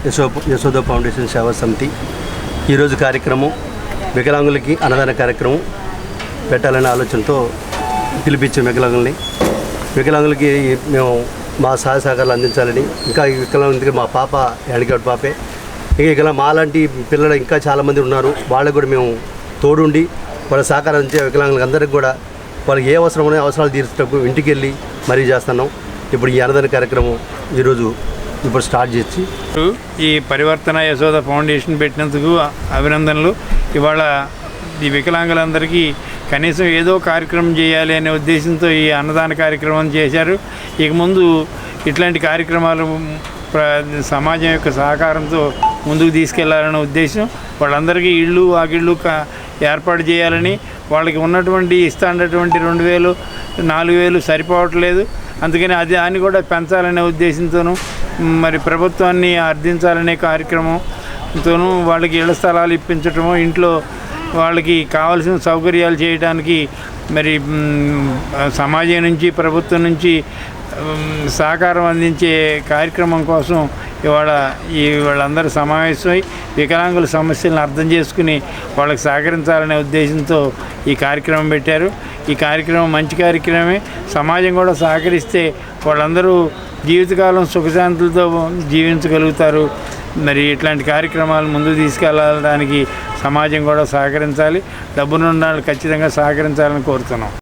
Yashoda foundation సేవా సమితి ఈరోజు కార్యక్రమం వికలాంగులకి అన్నదాన కార్యక్రమం పెట్టాలనే ఆలోచనతో పిలిపించాం. వికలాంగులకి మేము మా సహాయ సహకారాలు అందించాలని, ఇంకా ఈ వికలాంగులకి మా పాప హ్యాండిక్యాప్డ్ పాపే, ఇంకా మాలాంటి పిల్లలు ఇంకా చాలామంది ఉన్నారు. వాళ్ళకు కూడా మేము తోడుండి వాళ్ళ సహకారం అందించే వికలాంగులకు అందరికీ కూడా వాళ్ళకి ఏ అవసరం ఉన్నాయో అవసరాలు తీర్చేటప్పుడు ఇంటికి వెళ్ళి మరీ చేస్తున్నాం. ఇప్పుడు ఈ అన్నదాన కార్యక్రమం ఇప్పుడు స్టార్ట్ చేసి ఈ పరివర్తన యశోద ఫౌండేషన్ పెట్టినందుకు అభినందనలు. ఇవాళ ఈ వికలాంగులందరికీ కనీసం ఏదో కార్యక్రమం చేయాలి అనే ఉద్దేశంతో ఈ అన్నదాన కార్యక్రమం చేశారు. ఇక ముందు ఇట్లాంటి కార్యక్రమాలు సమాజం యొక్క సహకారంతో ముందుకు తీసుకెళ్లాలనే ఉద్దేశం. వాళ్ళందరికీ ఇళ్ళు వాకిళ్ళు ఏర్పాటు చేయాలని, వాళ్ళకి ఉన్నటువంటి ఇస్తున్నటువంటి 2,000 4,000 సరిపోవట్లేదు. అందుకని దాన్ని కూడా పెంచాలనే ఉద్దేశంతోనూ మరి ప్రభుత్వాన్ని అర్థించాలనే కార్యక్రమంతోనూ వాళ్ళకి ఇళ్ల స్థలాలు ఇప్పించటము, ఇంట్లో వాళ్ళకి కావాల్సిన సౌకర్యాలు చేయడానికి మరి సమాజం నుంచి ప్రభుత్వం నుంచి సహకారం అందించే కార్యక్రమం కోసం వాళ్ళందరూ సమావేశమై వికలాంగుల సమస్యలను అర్థం చేసుకుని వాళ్ళకి సహకరించాలనే ఉద్దేశంతో ఈ కార్యక్రమం పెట్టారు. ఈ కార్యక్రమం మంచి కార్యక్రమమే. సమాజం కూడా సహకరిస్తే వాళ్ళందరూ జీవితకాలం సుఖశాంతులతో జీవించగలుగుతారు. మరి ఇట్లాంటి కార్యక్రమాలు ముందుకు తీసుకెళ్ళడానికి సమాజం కూడా సహకరించాలి. డబ్బునున్న వాళ్ళు ఖచ్చితంగా సహకరించాలని కోరుతున్నాం.